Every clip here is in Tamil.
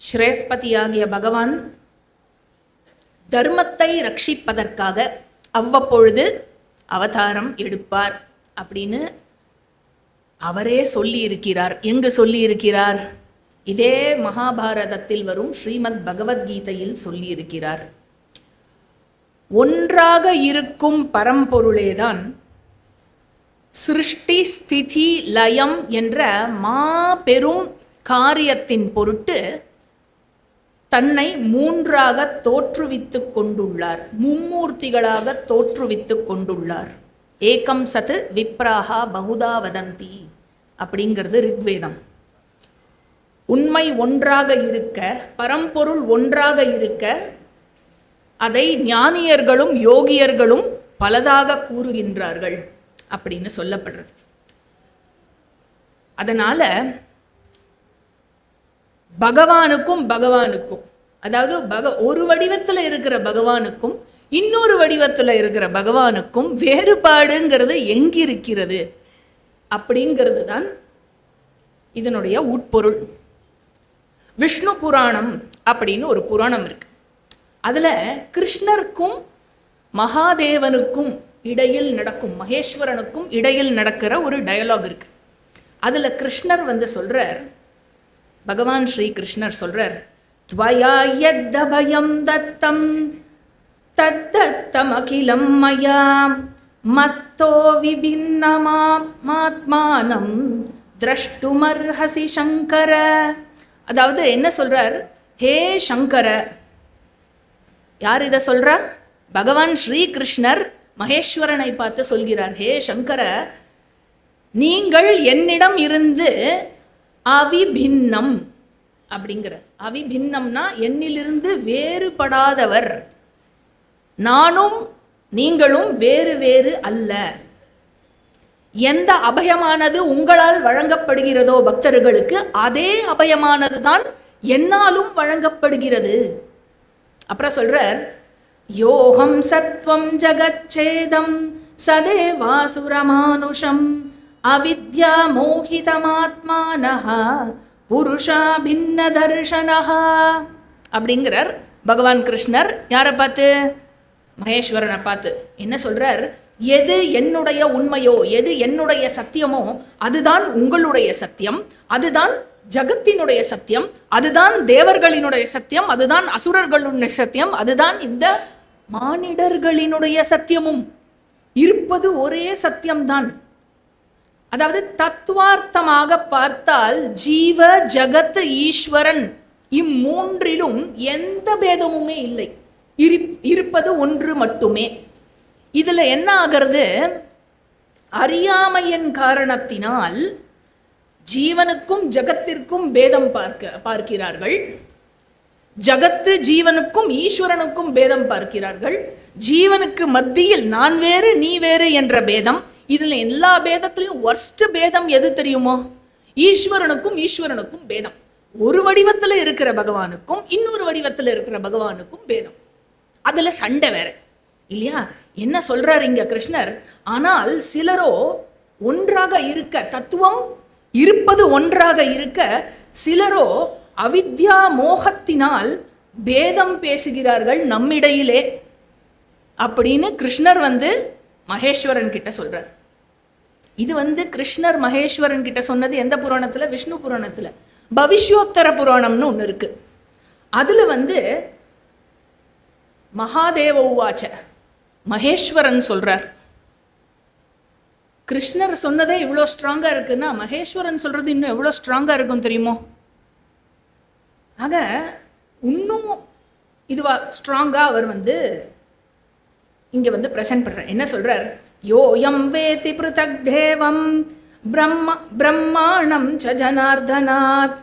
ஸ்ரேஷ்பதியாகிய பகவான் தர்மத்தை ரட்சிப்பதற்காக அவ்வப்பொழுது அவதாரம் எடுப்பார் அப்படின்னு அவரே சொல்லி இருக்கிறார். எங்கு சொல்லி இருக்கிறார்? இதே மகாபாரதத்தில் வரும் ஸ்ரீமத் பகவத்கீதையில் சொல்லி இருக்கிறார். ஒன்றாக இருக்கும் பரம்பொருளேதான் சிருஷ்டி ஸ்திதி லயம் என்ற மாபெரும் காரியத்தின் பொருட்டு தன்னை மூன்றாக தோற்றுவித்துக் கொண்டுள்ளார், மும்மூர்த்திகளாக தோற்றுவித்துக் கொண்டுள்ளார். ஏகம் சத் விப்ராஹா பகுதா வதந்தி அப்படிங்கிறது ரிக்வேதம். உண்மை ஒன்றாக இருக்க, பரம்பொருள் ஒன்றாக இருக்க, அதை ஞானியர்களும் யோகியர்களும் பலதாக கூறுகின்றார்கள் அப்படின்னு சொல்லப்படுறது. அதனால பகவானுக்கும் அதாவது ஒரு வடிவத்தில் இருக்கிற பகவானுக்கும் இன்னொரு வடிவத்தில் இருக்கிற பகவானுக்கும் வேறுபாடுங்கிறது எங்கிருக்கிறது அப்படிங்கிறது தான் இதனுடைய உட்பொருள். விஷ்ணு புராணம் அப்படின்னு ஒரு புராணம் இருக்கு. அதில் கிருஷ்ணருக்கும் மகாதேவனுக்கும் இடையில் நடக்கும், மகேஸ்வரனுக்கும் இடையில் நடக்கிற ஒரு டயலாக் இருக்கு. அதில் கிருஷ்ணர் சொல்றார், பகவான் ஸ்ரீ கிருஷ்ணர் சொல்றார், த்வயா யத்தபயம் தத்தம் தத்தம் அகிலம் மயா மத்தோ விபின்னமாத்மானம் திரஷ்டுமர்ஹசி சங்கர. அதாவது என்ன சொல்றார்? ஹே சங்கர. யார் இதை சொல்றா? பகவான் ஸ்ரீ கிருஷ்ணர் மகேஸ்வரனை பார்த்து சொல்கிறார், ஹே சங்கர, நீங்கள் என்னிடம் இருந்து அவிபின்னம் அப்படிங்கிற, அவிபின்னம்னா என்னிலிருந்து வேறுபடாதவர், நானும் நீங்களும் வேறு வேறு அல்ல. எந்த அபயமானது உங்களால் வழங்கப்படுகிறதோ பக்தர்களுக்கு, அதே அபயமானது தான் என்னாலும் வழங்கப்படுகிறது. அப்புறம் சொல்றார், யோகம் சத்வம் ஜகச்சேதம் சதேவாசுரமானுஷம் அவித்யா மோகிதமாத்மானஹ புருஷா பின்ன தர்ஷனஹா அப்படிங்கிறார் பகவான் கிருஷ்ணர். யாரை பார்த்து? மகேஸ்வரனை பார்த்து. என்ன சொல்றார்? எது என்னுடைய உண்மையோ, எது என்னுடைய சத்தியமோ அதுதான் உங்களுடைய சத்தியம், அதுதான் ஜகத்தினுடைய சத்தியம், அதுதான் தேவர்களினுடைய சத்தியம், அதுதான் அசுரர்களுடைய சத்தியம், அதுதான் இந்த மானிடர்களினுடைய சத்தியமும். இருப்பது ஒரே சத்தியம்தான். அதாவது தத்துவார்த்தமாக பார்த்தால் ஜீவ ஜகத் ஈஸ்வரன் இம்மூன்றிலும் எந்த பேதமுமே இல்லை, இருப்பது ஒன்று மட்டுமே. இதுல என்ன ஆகிறது? அறியாமையின் காரணத்தினால் ஜீவனுக்கும் ஜகத்திற்கும் பேதம் பார்க்கிறார்கள், ஜகத்து ஜீவனுக்கும் ஈஸ்வரனுக்கும் பேதம் பார்க்கிறார்கள், ஜீவனுக்கு மத்தியில் நான் வேறு நீ வேறு என்ற பேதம். இதுல எல்லா பேதத்திலையும் வர்ஸ்ட் பேதம் எது தெரியுமோ? ஈஸ்வரனுக்கும் பேதம். ஒரு வடிவத்துல இருக்கிற பகவானுக்கும் இன்னொரு வடிவத்துல இருக்கிற பகவானுக்கும் பேதம். அதுல சண்டை வேற இல்லையா? என்ன சொல்றாரு இங்க கிருஷ்ணர்? ஆனால் சிலரோ ஒன்றாக இருக்க, தத்துவம் இருப்பது ஒன்றாக இருக்க, சிலரோ அவித்யா மோகத்தினால் பேதம் பேசுகிறார்கள் நம்மிடையிலே அப்படின்னு கிருஷ்ணர் மகேஸ்வரன் கிட்ட சொல்றார். இது கிருஷ்ணர் மகேஸ்வரன் கிட்ட சொன்னது எந்த புராணத்துல? விஷ்ணு புராணத்துல. பவிஷ்யோத்தர புராணம்னு ஒண்ணு இருக்கு. அதுல மகாதேவ உவாச்ச, மகேஸ்வரன் சொல்றார். கிருஷ்ணர் சொன்னதே இவ்வளோ ஸ்ட்ராங்கா இருக்குன்னா மகேஸ்வரன் சொல்றது இன்னும் எவ்வளோ ஸ்ட்ராங்கா இருக்கும் தெரியுமோ? ஆக இன்னும் இதுவா ஸ்ட்ராங்கா அவர் இங்க பிரசன்ட் பண்றார். என்ன சொல்றார்? யோயம் வேதி பிருதக் தேவம் பிரம்மாணம் ச ஜனார்தனாத்,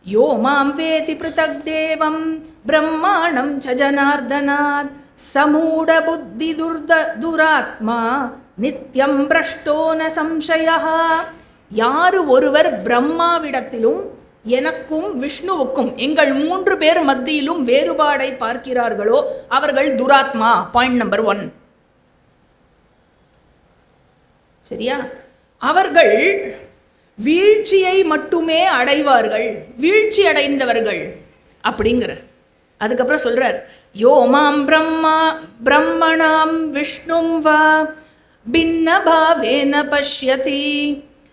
யோ மாம் வேதி பிருதக் தேவம் பிரம்மாணம் ச ஜனார்தனாத் சமூட புத்தி துராத்மா நித்யம் பிரஷ்டோ ந சம்சயः. யாரு ஒருவர் பிரம்மாவிடத்திலும் எனக்கும் விஷ்ணுவுக்கும் எங்கள் 3 பேர் மத்தியிலும் வேறுபாடை பார்க்கிறார்களோ அவர்கள் துராத்மா. Point number 1. சரியா? அவர்கள் வீழ்ச்சியை மட்டுமே அடைவார்கள். வீழ்ச்சி அடைந்தவர்கள் அப்படிங்கிற. அதுக்கப்புறம் சொல்றார், யோ மாம் பிரம்மணாம் விஷ்ணும் வா பின்ன பாவேன பஷ்யதி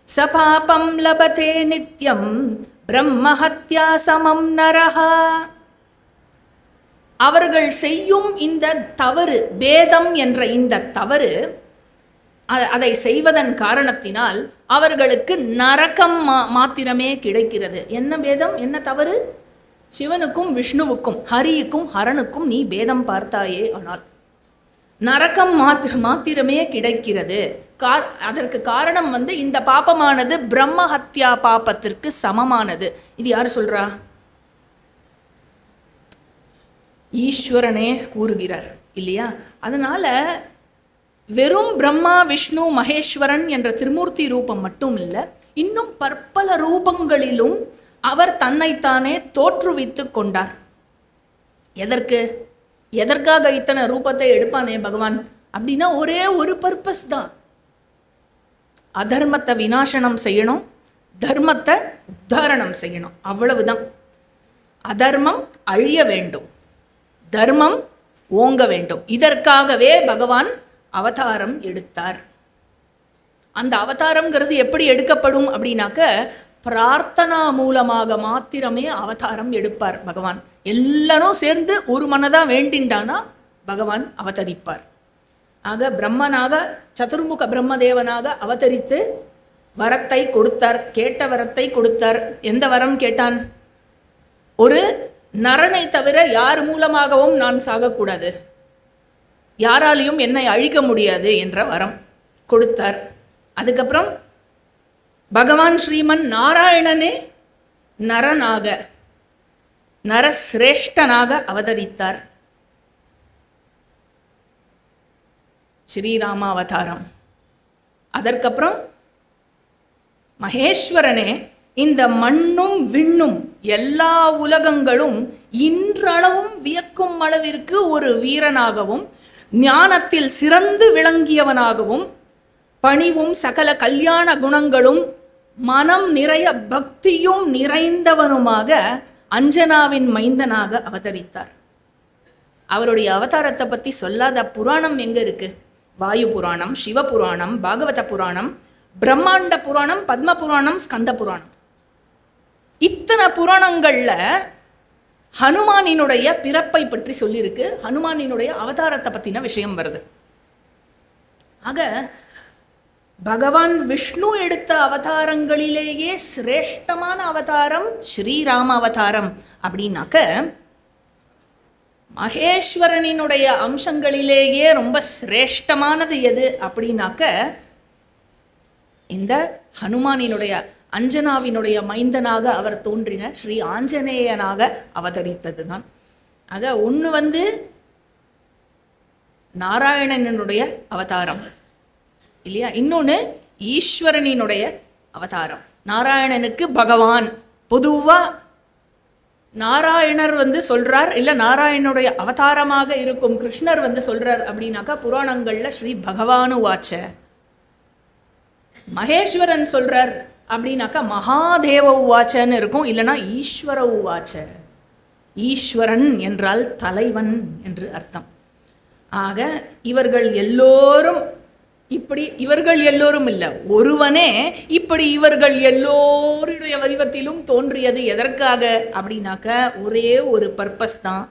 ச பாபம் லபதே நித்யம் பிரம்மஹத்யா சமம் நரஹா. அவர்கள் செய்யும் இந்த தவறு, பேதம் என்ற இந்த தவறு, அதை செய்வதன் காரணத்தினால் அவர்களுக்கு நரகம் மாத்திரமே கிடைக்கிறது. என்ன பேதம், என்ன தவறு? சிவனுக்கும் விஷ்ணுவுக்கும், ஹரியுக்கும் ஹரனுக்கும் நீ பேதம் பார்த்தாயே, ஆனால் நரகம் மாத்திரமே கிடைக்கிறது. அதற்கு காரணம் இந்த பாபமானது பிரம்மஹத்யா பாபத்திற்கு சமமானது. இது யார் சொல்றா? ஈஸ்வரனே கூறுகிறார் இல்லையா? அதனால வெறும் பிரம்மா விஷ்ணு மகேஸ்வரன் என்ற திருமூர்த்தி ரூபம் மட்டும் இல்லை, இன்னும் பற்பல ரூபங்களிலும் அவர் தன்னைத்தானே தோற்றுவித்து கொண்டார். எதற்காக இத்தனை ரூபத்தை எடுப்பானே பகவான் அப்படின்னா ஒரே ஒரு பர்பஸ் தான். அதர்மத்தை விநாசனம் செய்யணும், தர்மத்தை உத்தாரணம் செய்யணும், அவ்வளவுதான். அதர்மம் அழிய வேண்டும், தர்மம் ஓங்க வேண்டும். இதற்காகவே பகவான் அவதாரம் எடுத்தார். அந்த அவதாரம்ங்கிறது எப்படி எடுக்கப்படும் அப்படின்னாக்க, பிரார்த்தனா மூலமாக மாத்திரமே அவதாரம் எடுப்பார் பகவான். எல்லாரும் சேர்ந்து ஒரு மனதா வேண்டின்றானா பகவான் அவதரிப்பார். ஆக பிரம்மனாக, சதுர்முக பிரம்மதேவனாக அவதரித்து வரத்தை கொடுத்தார், கேட்ட வரத்தை கொடுத்தார். எந்த வரம் கேட்டான்? ஒரு நரனை தவிர யார் மூலமாகவும் நான் சாகக்கூடாது, யாராலையும் என்னை அழிக்க முடியாது என்ற வரம் கொடுத்தார். அதுக்கப்புறம் பகவான் ஸ்ரீமன் நாராயணனே நரனாக, நரசிரேஷ்டனாக அவதரித்தார். ஸ்ரீராமாவதாரம். அதற்கப்புறம் மகேஸ்வரனே இந்த மண்ணும் விண்ணும் எல்லா உலகங்களும் இன்றளவும் வியக்கும் அளவிற்கு ஒரு வீரனாகவும், ஞானத்தில் சிறந்து விளங்கியவனாகவும், பணிவும் சகல கல்யாண குணங்களும் மனம் நிறைய பக்தியும் நிறைந்தவனுமாக அஞ்சனாவின் மைந்தனாக அவதரித்தார். அவருடைய அவதாரத்தை பற்றி சொல்லாத புராணம் எங்க இருக்கு? வாயு புராணம், சிவ புராணம், பாகவத புராணம், பிரம்மாண்ட புராணம், பத்ம புராணம், ஸ்கந்த புராணம். இத்தனை புராணங்கள்ல ஹனுமானினுடைய பிறப்பை பற்றி சொல்லியிருக்கு, ஹனுமானினுடைய அவதாரத்தை பத்தின விஷயம் வருது. ஆக பகவான் விஷ்ணு எடுத்த அவதாரங்களிலேயே சிரேஷ்டமான அவதாரம் ஸ்ரீராம அவதாரம். அப்படின்னாக்க மகேஸ்வரனினுடைய அம்சங்களிலேயே ரொம்ப சிரேஷ்டமானது எது அப்படின்னாக்க இந்த ஹனுமானினுடைய, அஞ்சனாவினுடைய மைந்தனாக அவர் தோன்றின ஸ்ரீ ஆஞ்சநேயனாக அவதரித்தது தான். ஆக ஒன்று நாராயணனுடைய அவதாரம் இல்லையா, இன்னொன்று ஈஸ்வரனினுடைய அவதாரம். நாராயணனுக்கு பகவான் பொதுவா நாராயணர் சொல்றார், இல்லை நாராயணனுடைய அவதாரமாக இருக்கும் கிருஷ்ணர் சொல்றார் அப்படின்னாக்கா புராணங்கள்ல ஸ்ரீ பகவானு வாச்ச. மகேஸ்வரன் சொல்றார் அப்படின்னாக்கா மகாதேவ உவாச்சன்னு இருக்கும், இல்லைன்னா ஈஸ்வர உவாச்ச. ஈஸ்வரன் என்றால் தலைவன் என்று அர்த்தம். ஆக இவர்கள் எல்லோரும் இப்படி, இவர்கள் எல்லோரும் இல்லை, ஒருவனே இப்படி இவர்கள் எல்லோருடைய வடிவத்திலும் தோன்றியது எதற்காக அப்படின்னாக்க ஒரே ஒரு பர்பஸ் தான்,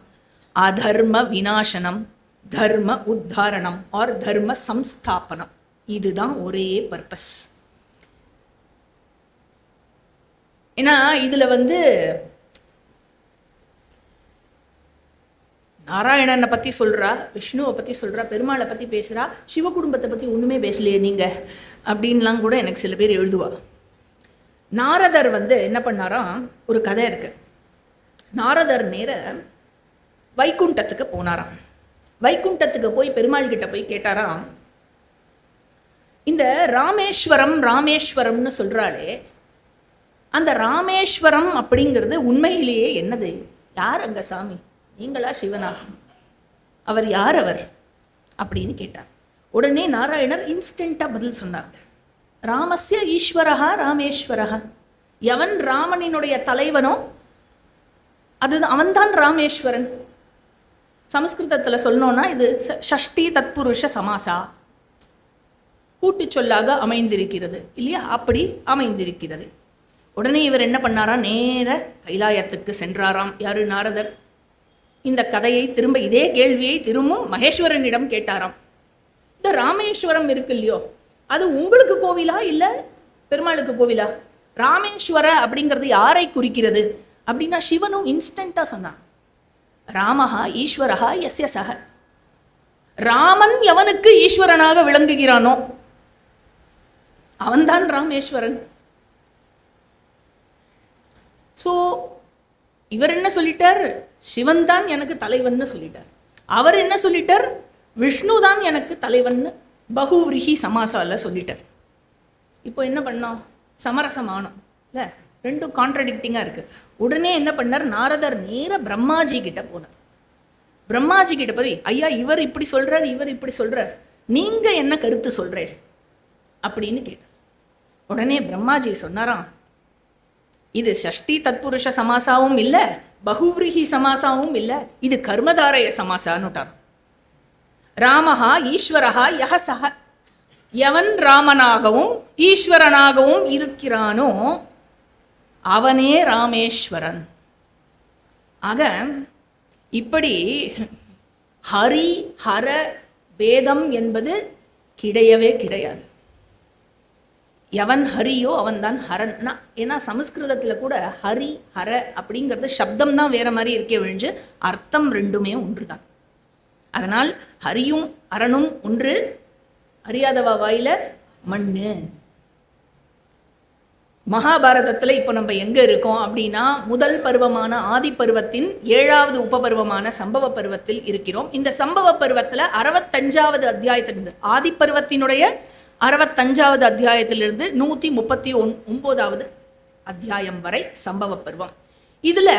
அதர்ம விநாசனம், தர்ம உத்தாரணம் ஆர் தர்ம சம்ஸ்தாபனம். இதுதான் ஒரே பர்பஸ். ஏன்னா இதுல நாராயணனை பற்றி சொல்கிறா, விஷ்ணுவை பற்றி சொல்கிறா, பெருமாளை பற்றி பேசுகிறா, சிவ குடும்பத்தை பற்றி ஒன்றுமே பேசலையே நீங்கள் அப்படின்லாம் கூட எனக்கு சில பேர் எழுதுவா. நாரதர் என்ன பண்ணாராம், ஒரு கதை இருக்குது. நாரதர் நேர வைகுண்டத்துக்கு போனாராம். வைகுண்டத்துக்கு போய் பெருமாள் கிட்ட போய் கேட்டாராம், இந்த ராமேஸ்வரம் ராமேஸ்வரம்னு சொல்கிறாளே, அந்த ராமேஸ்வரம் அப்படிங்கிறது உண்மையிலேயே என்னது? யார் அங்கே சாமி? நீங்களா சிவனா? அவர் யார் அவர் அப்படின்னு கேட்டார். உடனே நாராயணர் இன்ஸ்டன்டா பதில் சொன்னார், ராமஸ்ய ஈஸ்வரஹா ராமேஸ்வரஹா. எவன் ராமனினுடைய தலைவனோ அவன்தான் ராமேஸ்வரன். சமஸ்கிருதத்தில் சொல்லணும்னா இது ஷஷ்டி தத்புருஷ சமாசா, கூட்டு சொல்லாக அமைந்திருக்கிறது இல்லையா? அப்படி அமைந்திருக்கிறது. உடனே இவர் என்ன பண்ணாரா, நேர கைலாயத்துக்கு சென்றாராம். யாரு? நாரதர். இந்த கதையை திரும்ப, இதே கேள்வியை திரும்பவும் மகேஸ்வரனிடம் கேட்டாராம். இந்த ராமேஸ்வரம் இருக்கு இல்லையோ, அது உங்களுக்கு கோவிலா இல்ல பெருமாளுக்கு கோவிலா? ராமேஸ்வர அப்படிங்கிறது யாரை குறிக்கிறது அப்படின்னா, சிவனும் இன்ஸ்டன்டா சொன்னான், ராமஹா ஈஸ்வரஹா யஸ்ய சஹ. ராமன் எவனுக்கு ஈஸ்வரனாக விளங்குகிறானோ அவன்தான் ராமேஸ்வரன். ஸோ இவர் என்ன சொல்லிட்டார், சிவன் தான் எனக்கு தலைவன் சொல்லிட்டார். அவர் என்ன சொல்லிட்டார், விஷ்ணு தான் எனக்கு தலைவன் பகுவிரிஹி சமாசால சொல்லிட்டார். இப்போ என்ன பண்ணோம், சமரசமானோம் இல்லை, ரெண்டும் கான்ட்ரடிக்டிங்காக இருக்கு. உடனே என்ன பண்ணார், நாரதர் நேர பிரம்மாஜி கிட்ட போனார். பிரம்மாஜி கிட்ட போய், ஐயா இவர் இப்படி சொல்றார், இவர் இப்படி சொல்றார், நீங்க என்ன கருத்து சொல்றேன் அப்படின்னு கேட்டார். உடனே பிரம்மாஜி சொன்னாராம், இது ஷஷ்டி தத்புருஷ சமாசாவும் இல்லை, பகுவிரிஹி சமாசாவும் இல்லை, இது கர்மதாரய சமாசான்னுட்டார். ராமஹா ஈஸ்வரஹா யஹ சஹ. எவன் ராமனாகவும் ஈஸ்வரனாகவும் இருக்கிறானோ அவனே ராமேஸ்வரன். ஆக இப்படி ஹரி ஹர வேதம் என்பது கிடையவே கிடையாது. எவன் ஹரியோ அவன் தான் ஹரன்னா. ஏன்னா சமஸ்கிருதத்தில் கூட ஹரி ஹர அப்படிங்கிறது சப்தம் தான் வேற மாதிரி இருக்கே ஒழிஞ்சு அர்த்தம் ரெண்டுமே ஒன்று தான். அதனால் ஹரியும் அரணும் ஒன்று, அறியாதவா வாயில மண்ணு. மகாபாரதத்தில் இப்போ நம்ம எங்கே இருக்கோம் அப்படின்னா, முதல் பருவமான ஆதி பருவத்தின் 7வது உபபருவமான சம்பவ பருவத்தில் இருக்கிறோம். இந்த சம்பவ பருவத்தில் 65வது அத்தியாயத்திலிருந்து, ஆதி பருவத்தினுடைய 65வது அத்தியாயத்திலிருந்து 139வது அத்தியாயம் வரை சம்பவ பருவம். இதில்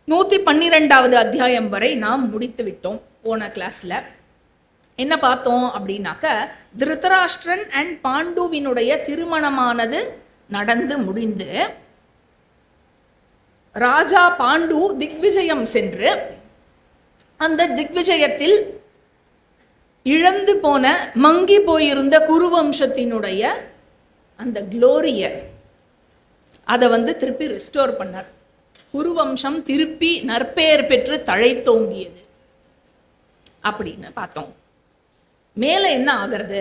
112வது அத்தியாயம் வரை நாம் முடித்து விட்டோம். போன கிளாஸில் என்ன பார்த்தோம் அப்படின்னாக்க, திருதராஷ்டிரன் அண்ட் பாண்டுவினுடைய திருமணமானது நடந்து முடிந்து ராஜா பாண்டு திக்விஜயம் சென்று அந்த திக்விஜயத்தில் இழந்து போன, மங்கி போயிருந்த குருவம்சத்தினுடைய அந்த குளோரிய அதை திருப்பி ரெஸ்டோர் பண்ணார். குருவம்சம் திருப்பி நற்பெயர் பெற்று தழைத்தோங்கியது அப்படின்னு பார்த்தோம். மேலே என்ன ஆகிறது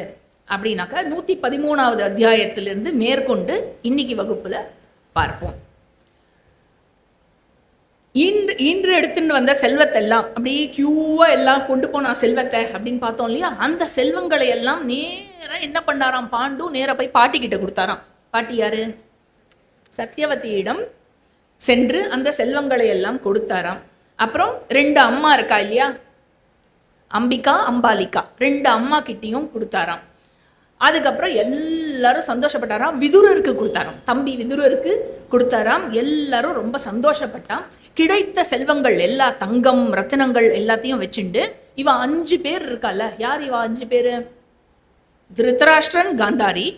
அப்படின்னாக்கா 113வது அத்தியாயத்திலிருந்து மேற்கொண்டு இன்னைக்கு வகுப்புல பார்ப்போம். இன்று எடுத்துட்டு வந்த செல்வத்தெல்லாம் அப்படியே கியூவா எல்லாம் கொண்டு போனா செல்வத்தை அப்படின்னு பார்த்தோம் இல்லையா? அந்த செல்வங்களை எல்லாம் நேரா என்ன பண்ணாராம், பாண்டு நேரா போய் பாட்டி கிட்ட கொடுத்தாராம். பாட்டி யாரு? சத்யவதியிடம் சென்று அந்த செல்வங்களை எல்லாம் கொடுத்தாராம். அப்புறம் 2 அம்மா இருக்கா இல்லையா, அம்பிகா அம்பாலிகா, 2 அம்மா கிட்டையும் கொடுத்தாராம். அதுக்கப்புறம் எல்லாரும் சந்தோஷப்பட்டாராம். விதுரருக்கு கொடுத்தாராம், தம்பி விதுரருக்கு கொடுத்தாராம். எல்லாரும் ரொம்ப சந்தோஷப்பட்டான். கிடைத்த செல்வங்கள் எல்லா தங்கம் ரத்தினங்கள் எல்லாத்தையும் வச்சுண்டு இவ 5 பேர் இருக்கால. யார் இவ 5 பேரு? திருதராஷ்டிரன் காந்தாரி,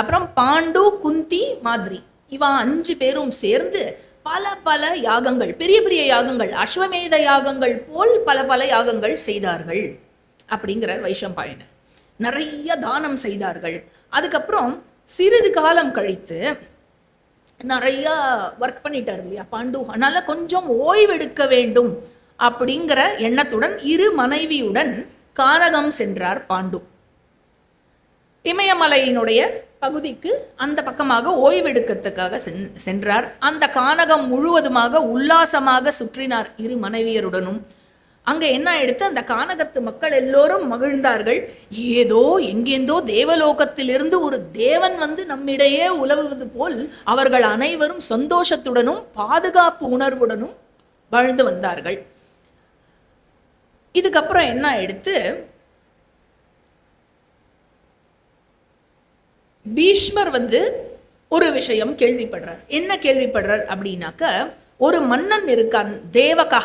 அப்புறம் பாண்டு குந்தி மாதிரி, இவ 5 பேரும் சேர்ந்து பல பல யாகங்கள், பெரிய பெரிய யாகங்கள், அஸ்வமேத யாகங்கள் போல் பல பல யாகங்கள் செய்தார்கள் அப்படிங்கிறார் வைஷம்பாயனர். நிறைய தானம் செய்தார்கள். அதுக்கப்புறம் சிறிது காலம் கழித்து நிறைய ஒர்க் பண்ணிட்டார் இல்லையா பாண்டு, அதனால கொஞ்சம் ஓய்வெடுக்க வேண்டும் அப்படிங்கிற எண்ணத்துடன் 2 மனைவியுடன் கானகம் சென்றார் பாண்டு. இமயமலையினுடைய பகுதிக்கு அந்த பக்கமாக ஓய்வெடுக்கிறதுக்காக சென்றார். அந்த கானகம் முழுவதுமாக உல்லாசமாக சுற்றினார் 2 மனைவியருடனும். அங்க என்ன எடுத்து அந்த கானகத்து மக்கள் எல்லோரும் மகிழ்ந்தார்கள். ஏதோ எங்கேந்தோ தேவலோகத்திலிருந்து ஒரு தேவன் நம்மிடையே உலவுவது போல் அவர்கள் அனைவரும் சந்தோஷத்துடனும் பாதுகாப்பு உணர்வுடனும் வாழ்ந்து வந்தார்கள். இதுக்கப்புறம் என்ன எடுத்து பீஷ்மர் ஒரு விஷயம் கேள்விப்படுறார். என்ன கேள்விப்படுறார் அப்படின்னாக்க, ஒரு மன்னன் இருக்கான், தேவகா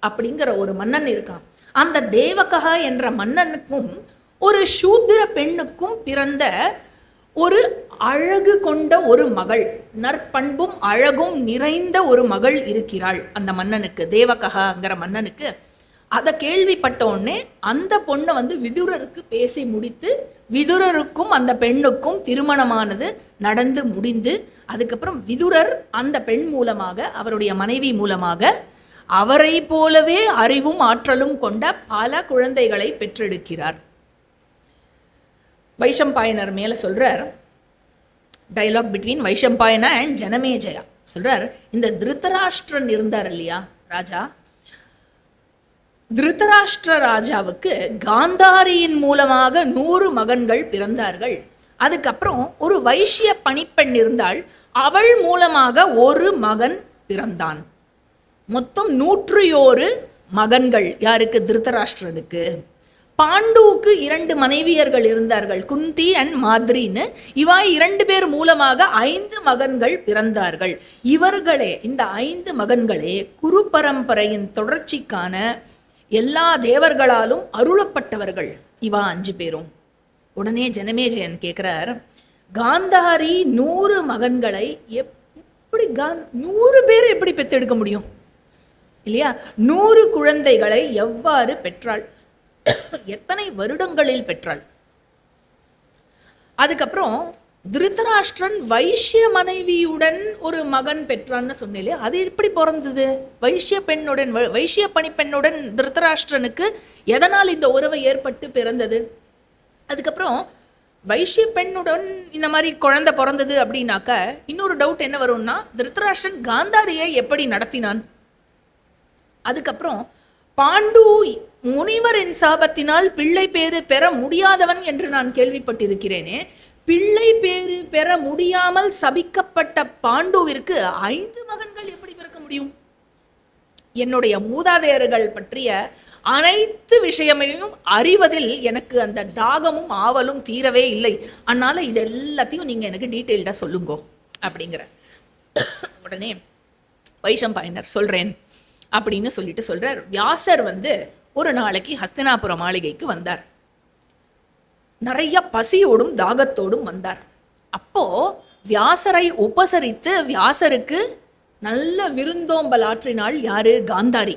அப்படிங்கிற ஒரு மன்னன் இருக்கான். அந்த தேவகா என்ற மன்னனுக்கும் ஒரு சூத்திர பெண்ணுக்கும் பிறந்த ஒரு அழகு கொண்ட ஒரு மகள், நற்பண்பும் அழகும் நிறைந்த ஒரு மகள் இருக்கிறாள் அந்த மன்னனுக்கு, தேவகங்கிற மன்னனுக்கு. அதை கேள்விப்பட்ட உடனே அந்த பொண்ணை வந்து விதுரருக்கு பேசி முடித்து, விதுரருக்கும் அந்த பெண்ணுக்கும் திருமணமானது நடந்து முடிந்து, அதுக்கப்புறம் விதுரர் அந்த பெண் மூலமாக, அவருடைய மனைவி மூலமாக, அவரை போலவே அறிவும் ஆற்றலும் கொண்ட பல குழந்தைகளை பெற்றெடுக்கிறார். வைஷம்பாயனர் மேல சொல்றார், டைலாக் பிட்வீன் வைஷம்பாயன அண்ட் ஜனமேஜயா சொல்றார், இந்த திருதராஷ்டிரன் இருந்தார் இல்லையா ராஜா, திருதராஷ்டிர ராஜாவுக்கு காந்தாரியின் மூலமாக 100 மகன்கள் பிறந்தார்கள். அதுக்கப்புறம் ஒரு வைஷ்ய பணிப்பெண் இருந்தாள், அவள் மூலமாக ஒரு மகன் பிறந்தான். மொத்தம் 101 மகன்கள் யாருக்கு? திருதராஷ்டிரனுக்கு. பாண்டுவுக்கு 2 மனைவியர்கள் இருந்தார்கள், குந்தி அண்ட் மாத்ரின்னு. இவா 2 பேர் மூலமாக 5 மகன்கள் பிறந்தார்கள். இவர்களே, இந்த 5 மகன்களே குரு பரம்பரையின் தொடர்ச்சிக்கான எல்லா தேவர்களாலும் அருளப்பட்டவர்கள் இவா 5 பேரும். உடனே ஜனமேஜயன் கேட்கிறார், காந்தாரி 100 மகன்களை எப்படி 100 பேர் எப்படி பெற்றெடுக்க முடியும் இல்லையா? 100 குழந்தைகளை எவ்வாறு பெற்றாள்? எத்தனை வருடங்களில் பெற்றாள்? அதுக்கப்புறம் திருதராஷ்டிரன் வைஷ்ய மனைவியுடன் ஒரு மகன் பெற்றான்னு சொன்னேன், அது எப்படி பிறந்தது? வைஷ்ய பெண்ணுடன், வைஷ்ய பணிப்பெண்ணுடன் திருதராஷ்டிரனுக்கு எதனால் இந்த உறவு ஏற்பட்டு பிறந்தது? அதுக்கப்புறம் வைஷ்ய பெண்ணுடன் இந்த மாதிரி குழந்தை பிறந்தது அப்படின்னாக்க இன்னொரு டவுட் என்ன வரும்னா, திருதராஷ்டிரன் காந்தாரியை எப்படி நடத்தினான்? அதுக்கப்புறம் பாண்டு முனிவரின் சாபத்தினால் பிள்ளை பேறு பெற முடியாதவன் என்று நான் கேள்விப்பட்டிருக்கிறேனே, பிள்ளை பேறு பெற முடியாமல் சபிக்கப்பட்ட பாண்டுவிற்கு 5 மகன்கள் எப்படி பிறக்க முடியும்? என்னுடைய மூதாதையர்கள் பற்றிய அனைத்து விஷயமையும் அறிவதில் எனக்கு அந்த தாகமும் ஆவலும் தீரவே இல்லை. அதனால இது எல்லாத்தையும் நீங்க எனக்கு டீட்டெயில்டா சொல்லுங்கோ அப்படிங்கிற. உடனே வைஷம்பாயனர் சொல்றேன் அப்படின்னு சொல்லிட்டு சொல்றார். வியாசர் வந்து ஒரு நாளைக்கு ஹஸ்தினாபுர மாளிகைக்கு வந்தார். நிறைய பசியோடும் தாகத்தோடும் வந்தார். அப்போ வியாசரை உபசரித்து வியாசருக்கு நல்ல விருந்தோம்பல் ஆற்றினாள் யாரு? காந்தாரி.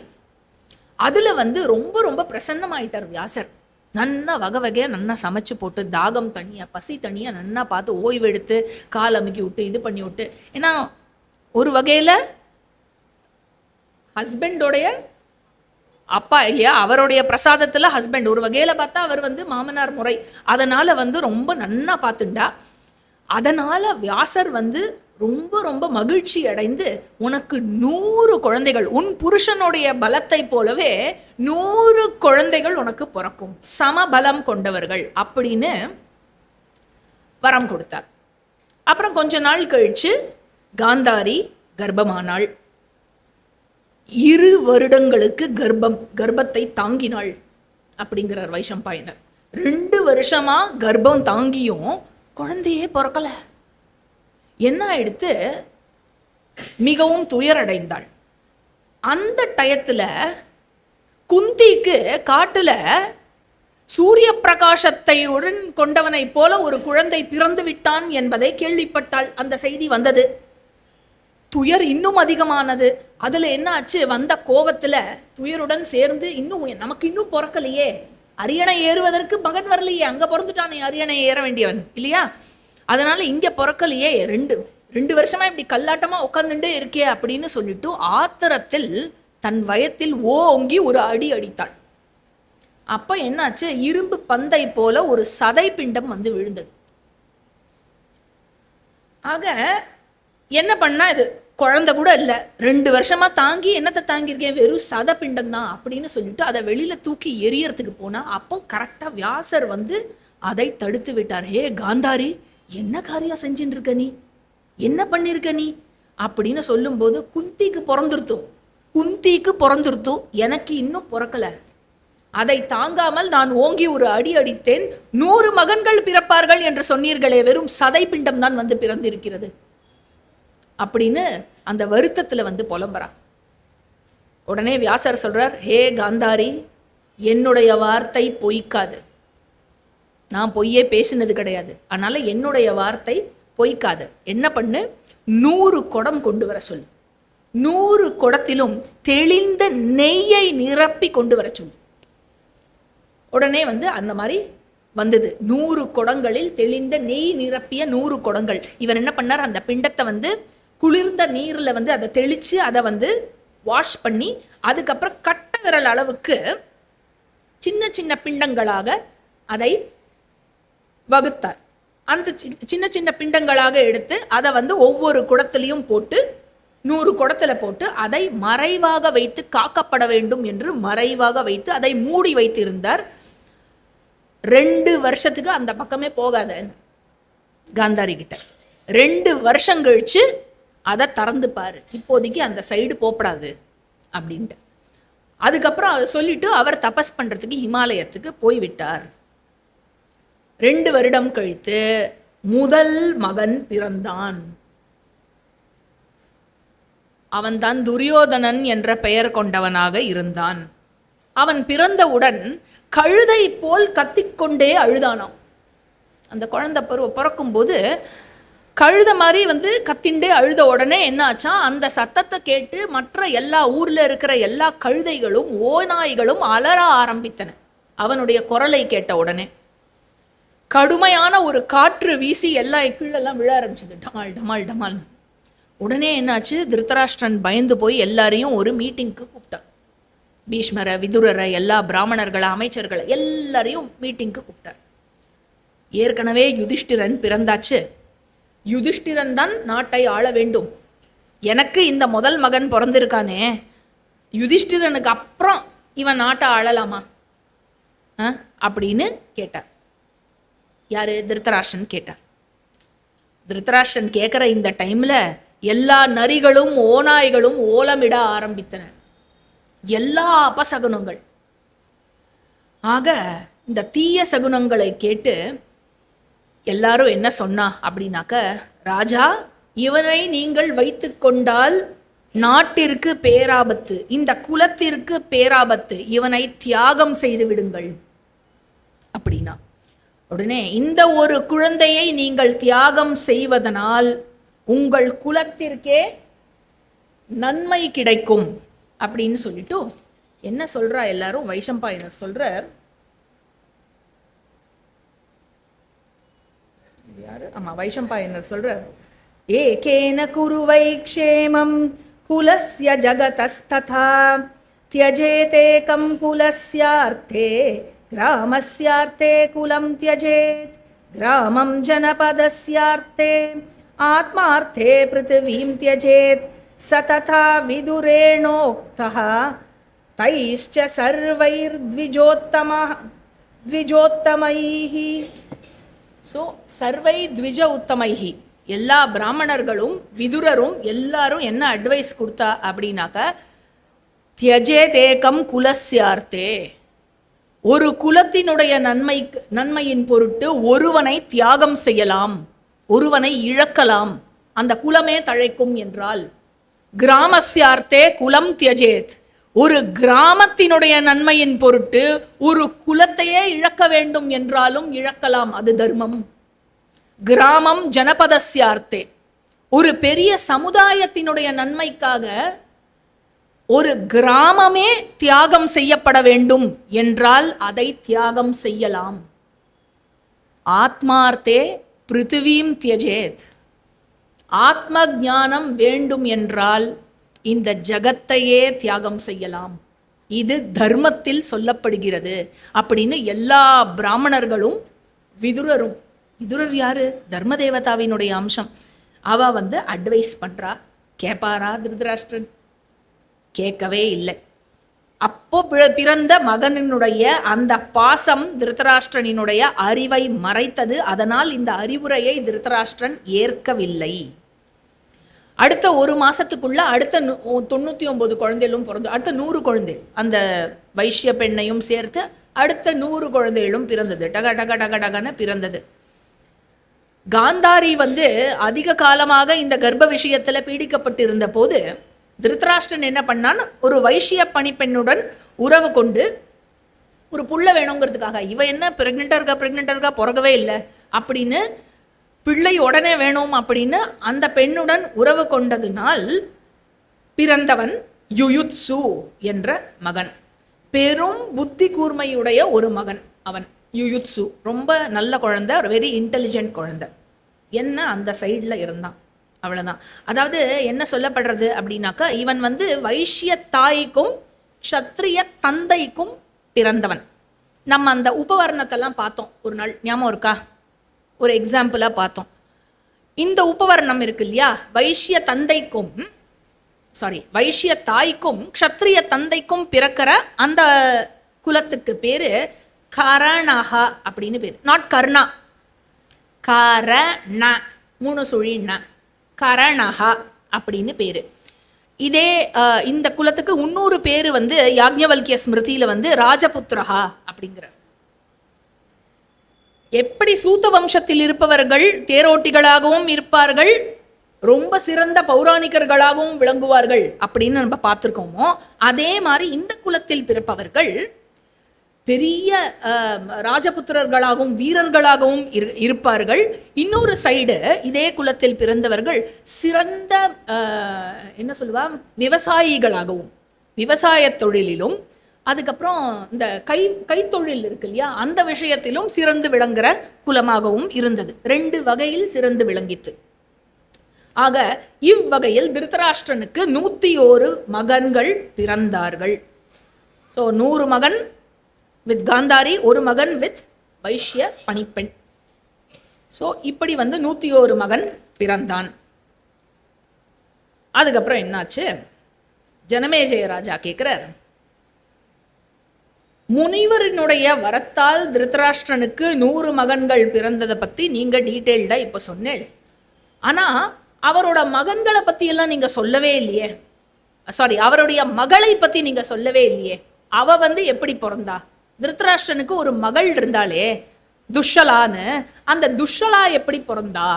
அதுல வந்து ரொம்ப ரொம்ப பிரசன்னமாயிட்டார் வியாசர். நன்னா வகை வகையா நன்னா சமைச்சு போட்டு, தாகம் தனியா பசி தனியா நன்னா பார்த்து ஓய்வெடுத்து கால் அமுக்கி விட்டு இது பண்ணி விட்டு. ஏன்னா ஒரு வகையில ஹஸ்பண்டோடைய அப்பா இல்லையா, அவருடைய பிரசாதத்துல ஹஸ்பண்ட் ஒரு வகையில பார்த்தா அவர் வந்து மாமனார் முறை, அதனால வந்து ரொம்ப நன்னா பார்த்துண்டா. அதனால வியாசர் வந்து ரொம்ப ரொம்ப மகிழ்ச்சி அடைந்து, உனக்கு 100 குழந்தைகள், உன் புருஷனுடைய பலத்தை போலவே 100 குழந்தைகள் உனக்கு பிறக்கும், சமபலம் கொண்டவர்கள் அப்படின்னு வரம் கொடுத்தார். அப்புறம் கொஞ்ச நாள் கழிச்சு காந்தாரி கர்ப்பமானாள். 2 வருடங்களுக்கு கர்ப்பத்தை தாங்கினாள் அப்படிங்கிறார் வைஷம்பாயனர். 2 வருஷமா கர்ப்பம் தாங்கியும் குழந்தையே பிறக்கல. என்ன ஆயிடுத்து? மிகவும் துயரடைந்தாள். அந்த டயத்துல குந்திக்கு காட்டுல சூரிய பிரகாசத்தை உடன் கொண்டவனை போல ஒரு குழந்தை பிறந்து விட்டான் என்பதை கேள்விப்பட்டாள். அந்த செய்தி வந்தது. துயர் இன்னும் அதிகமானது. அதுல என்ன ஆச்சு? வந்த கோபத்துல துயருடன் சேர்ந்து, இன்னும் நமக்கு இன்னும் பிறக்கலையே, அரியணை ஏறுவதற்கு மகன் வரலையே, அங்க பிறந்துட்டானே அரியணை ஏற வேண்டியவன் இல்லையா, அதனால இங்க பிறக்கலையே, 2 வருஷமா இப்படி கல்லாட்டமா உட்கார்ந்துட்டே இருக்கே அப்படின்னு சொல்லிட்டு ஆத்திரத்தில் தன் வயத்தில் ஓங்கி ஒரு அடி அடித்தாள். அப்ப என்னாச்சு? இரும்பு பந்தை போல ஒரு சதை பிண்டம் வந்து விழுந்தது. ஆக என்ன பண்ணா, இது குழந்தை கூட இல்லை, 2 வருஷமா தாங்கி என்னத்தை தாங்கியிருக்கேன், வெறும் சத பிண்டம் தான் அப்படின்னு சொல்லிட்டு அதை வெளியில தூக்கி எரியறதுக்கு போனா, அப்போ கரெக்டா வியாசர் வந்து அதை தடுத்து விட்டார். ஹே காந்தாரி, என்ன காரியம் செஞ்சுட்டு இருக்க நீ, என்ன பண்ணிருக்க நீ அப்படின்னு சொல்லும்போது, குந்திக்கு பிறந்துருத்தோ, எனக்கு இன்னும் பிறக்கல, அதை தாங்காமல் நான் ஓங்கி ஒரு அடி அடித்தேன், 100 மகன்கள் பிறப்பார்கள் என்று சொன்னீர்களே, வெறும் சதை பிண்டம் தான் வந்து பிறந்திருக்கிறது அப்படின்னு அந்த வருத்தத்துல வந்து புலம்புறான். உடனே வியாசர் சொல்றார், ஹே காந்தாரி, என்னுடைய வார்த்தை பொய்க்காது, நான் பொய்யே பேசினது கிடையாது, அதனால என்னுடைய வார்த்தை பொய்க்காது. என்ன பண்ணு, 100 குடம் கொண்டு வர சொல்லு, 100 குடத்திலும் தெளிந்த நெய்யை நிரப்பி கொண்டு வர சொல்லு. உடனே அந்த மாதிரி வந்தது. 100 குடங்களில் தெளிந்த நெய் நிரப்பிய 100 குடங்கள். இவர் என்ன பண்ணார், அந்த பிண்டத்தை குளிர்ந்த நீர்ல அதை தெளிச்சு அதை வாஷ் பண்ணி அதுக்கப்புறம் கட்ட விரல் அளவுக்கு சின்ன சின்ன பிண்டங்களாக அதை வகுத்தார். அந்த சின்ன சின்ன பிண்டங்களாக எடுத்து அதை ஒவ்வொரு குடத்திலையும் போட்டு 100 குடத்துல போட்டு அதை மறைவாக வைத்து காக்கப்பட வேண்டும் என்று மறைவாக வைத்து அதை மூடி வைத்திருந்தார். 2 வருஷத்துக்கு அந்த பக்கமே போகாத காந்தாரி கிட்ட. 2 வருஷம் கழிச்சு அதை திறந்து பாரு, இப்போதைக்கு அந்த சைடு போப்படாது அப்படின்ட்டு. அதுக்கப்புறம் அவர் சொல்லிட்டு அவர் தபஸ் பண்றதுக்கு ஹிமாலயத்துக்கு போய்விட்டார். 2 வருடம் கழித்து முதல் மகன் பிறந்தான். அவன்தான் துரியோதனன் என்ற பெயர் கொண்டவனாக இருந்தான். அவன் பிறந்தவுடன் கழுதை போல் கத்திக்கொண்டே அழுதானாம். அந்த குழந்தை பிறக்கும் போது கழுத மாதிரி கத்திண்டே அழுத உடனே என்ன ஆச்சா, அந்த சத்தத்தை கேட்டு மற்ற எல்லா ஊர்ல இருக்கிற எல்லா கழுதைகளும் ஓநாய்களும் அலற ஆரம்பித்தன. அவனுடைய குரலை கேட்ட உடனே கடுமையான ஒரு காற்று வீசி எல்லா கீழெல்லாம் விழ ஆரம்பிச்சது, டமால் டமால் டமால். உடனே என்னாச்சு, திருத்தராஷ்டிரன் பயந்து போய் எல்லாரையும் ஒரு மீட்டிங்க்கு கூப்பிட்டான். பீஷ்மரை, விதுரரை, எல்லா பிராமணர்களை, அமைச்சர்களை எல்லாரையும் மீட்டிங்க்கு கூப்பிட்டார். ஏற்கனவே யுதிஷ்டிரன் பிறந்தாச்சு, யுதிஷ்டிரன் தான் நாட்டை ஆள வேண்டும். எனக்கு இந்த முதல் மகன் பிறந்திருக்கானே, யுதிஷ்டிரனுக்கு அப்புறம் இவன் நாட்டை ஆளலாமா அப்படின்னு கேட்டார். யாரு? திருத்தராஷ்டிரன் கேட்டார். திருத்தராஷ்டிரன் கேட்குற இந்த டைம்ல எல்லா நரிகளும் ஓநாய்களும் ஓலமிட ஆரம்பித்தன. எல்லா அபசகுனங்கள். ஆக இந்த தீய சகுனங்களை கேட்டு எல்லாரும் என்ன சொன்னா அப்படின்னாக்க, ராஜா, இவனை நீங்கள் வைத்து கொண்டால் நாட்டிற்கு பேராபத்து, இந்த குலத்திற்கு பேராபத்து, இவனை தியாகம் செய்து விடுங்கள் அப்படின்னா. உடனே இந்த ஒரு குழந்தையை நீங்கள் தியாகம் செய்வதனால் உங்கள் குலத்திற்கே நன்மை கிடைக்கும் அப்படின்னு சொல்லிட்டு என்ன சொல்றா எல்லாரும், வைஷம்பாயனர் சொல்றார். யாரு? ஆமா, வைஷம்பாயனர் சொல்றார். ஏகேன குருவை க்ஷேமம் குலஸ்ய ஜகதஸ்ததா த்யஜேதேகம் குலஸ்யார்த்தே கிராமஸ்யார்த்தே குலம் த்யஜேத் கிராமம் ஜனபதஸ்யார்த்தே ஆத்மார்த்தே பிருத்திவீம் த்யஜேத் சததா விதுரேணோக்தஹ தைஷ்ச சர்வைர்த்விஜோத்தமைஹி. ஸோ சர்வை த்விஜ உத்தமைஹி, எல்லா பிராமணர்களும் விதுரரும் எல்லாரும் என்ன அட்வைஸ் கொடுத்தா அப்படின்னாக்க, தியஜேதேகம் குலஸ்யார்த்தே, ஒரு குலத்தினுடைய நன்மையின் பொருட்டு ஒருவனை தியாகம் செய்யலாம், ஒருவனை இழக்கலாம், அந்த குலமே தழைக்கும் என்றால். கிராமஸ்யார்த்தே குலம் தியஜேத், ஒரு கிராமத்தினுடைய நன்மையின் பொருட்டு ஒரு குலத்தையே இழக்க வேண்டும் என்றாலும் இழக்கலாம், அது தர்மம். கிராமம் ஜனபதஸ்யார்த்தே, ஒரு பெரிய சமுதாயத்தினுடைய நன்மைக்காக ஒரு கிராமமே தியாகம் செய்யப்பட வேண்டும் என்றால் அதை தியாகம் செய்யலாம். ஆத்மார்த்தே பிருத்திவீம் தியஜேத், ஆத்ம ஞானம் வேண்டும் என்றால் இந்த ஜகத்தையே தியாகம் செய்யலாம், இது தர்மத்தில் சொல்லப்படுகிறது அப்படின்னு எல்லா பிராமணர்களும் விதுரரும், விதுரர் யாரு? தர்ம தேவதாவினுடைய அம்சம். அவ அட்வைஸ் பண்றா. கேட்பாரா திருதராஷ்டிரன்? கேட்கவே இல்லை. அப்போ பிறந்த மகனினுடைய அந்த பாசம் திருதராஷ்டிரனினுடைய அறிவை மறைத்தது. அதனால் இந்த அறிவுரையை திருதராஷ்டிரன் ஏற்கவில்லை. அடுத்த 1 மாசத்துக்குள்ள அடுத்த 99 குழந்தைகளும் பிறந்து, அடுத்த 100 குழந்தை, அந்த வைஷ்ய பெண்ணையும் சேர்த்து அடுத்த 100 குழந்தைகளும் பிறந்தது. டக டக டக டகன்னு பிறந்தது. காந்தாரி அதிக காலமாக இந்த கர்ப்ப விஷயத்துல பீடிக்கப்பட்டிருந்த போது திருதராஷ்டிரன் என்ன பண்ணான், ஒரு வைஷ்ய பணிப்பெண்ணுடன் உறவு கொண்டு ஒரு புள்ள வேணுங்கிறதுக்காக, இவ என்ன பிரெக்னெண்டா இருக்கா பிறகவே இல்லை அப்படின்னு பிள்ளை உடனே வேணும் அப்படின்னு அந்த பெண்ணுடன் உறவு கொண்டதினால் பிறந்தவன் யுயுத்சு என்ற மகன். பெரும் புத்தி கூர்மையுடைய ஒரு மகன் அவன் யுயுத்சு. ரொம்ப நல்ல குழந்தை, ஒரு வெரி இன்டெலிஜென்ட் குழந்தை. என்ன அந்த சைடில் இருந்தான், அவ்வளோதான். அதாவது என்ன சொல்லப்படுறது அப்படின்னாக்கா, இவன் வைஷ்ய தாய்க்கும் க்ஷத்ரிய தந்தைக்கும் பிறந்தவன். நம்ம அந்த உபவர்ணத்தெல்லாம் பார்த்தோம் ஒரு நாள், ஞாபகம் இருக்கா? ஒரு எக்ஸாம்பிளாக பார்த்தோம். இந்த உபவர்ணம் இருக்கு இல்லையா, வைஷ்ய தாய்க்கும் க்ஷத்ரிய தந்தைக்கும் பிறக்கிற அந்த குலத்துக்கு பேரு கரணஹா அப்படின்னு பேரு. நாட் கர்ணா, கரண 3 சுழின்னா கரணஹா அப்படின்னு பேரு. இதே இந்த குலத்துக்கு 300 பேரு யாக்ஞவல்கிய ஸ்மிருதியில ராஜபுத்திரஹா அப்படிங்கிற. எப்படி சூத்த வம்சத்தில் இருப்பவர்கள் தேரோட்டிகளாகவும் இருப்பார்கள், ரொம்ப சிறந்த பௌராணிகர்களாகவும் விளங்குவார்கள் அப்படின்னு நம்ம பார்த்துருக்கோமோ, அதே மாதிரி இந்த குலத்தில் பிறப்பவர்கள் பெரிய ராஜபுத்திரர்களாகவும் வீரர்களாகவும் இருப்பார்கள். இன்னொரு சைடு இதே குலத்தில் பிறந்தவர்கள் சிறந்த என்ன சொல்லுவா, விவசாயிகளாகவும், விவசாய தொழிலிலும், அதுக்கப்புறம் இந்த கைத்தொழில் இருக்கு இல்லையா, அந்த விஷயத்திலும் சிறந்து விளங்குற குலமாகவும் இருந்தது. 2 வகையில் சிறந்து விளங்கித்து. ஆக இவ்வகையில் திருதராஷ்டிரனுக்கு 101 மகன்கள் பிறந்தார்கள். ஸோ 100 மகன் வித் காந்தாரி, 1 மகன் வித் வைஷ்ய பணிப்பெண். ஸோ இப்படி 101 மகன் பிறந்தான். அதுக்கப்புறம் என்னாச்சு, ஜனமேஜய ராஜா கேட்கிறார், முனிவரினுடைய வரத்தால் திருதராஷ்டிரனுக்கு 100 மகன்கள் பிறந்ததை பத்தி நீங்க டீட்டெயில்டா இப்ப சொன்னேன். ஆனா அவரோட மகன்களை பத்தி எல்லாம் நீங்க சொல்லவே இல்லையே. அவருடைய மகளை பத்தி நீங்க சொல்லவே இல்லையே. அவ எப்படி பிறந்தா? திருதராஷ்டிரனுக்கு ஒரு மகள் இருந்தாலே துஷலான்னு, அந்த துஷலா எப்படி பிறந்தா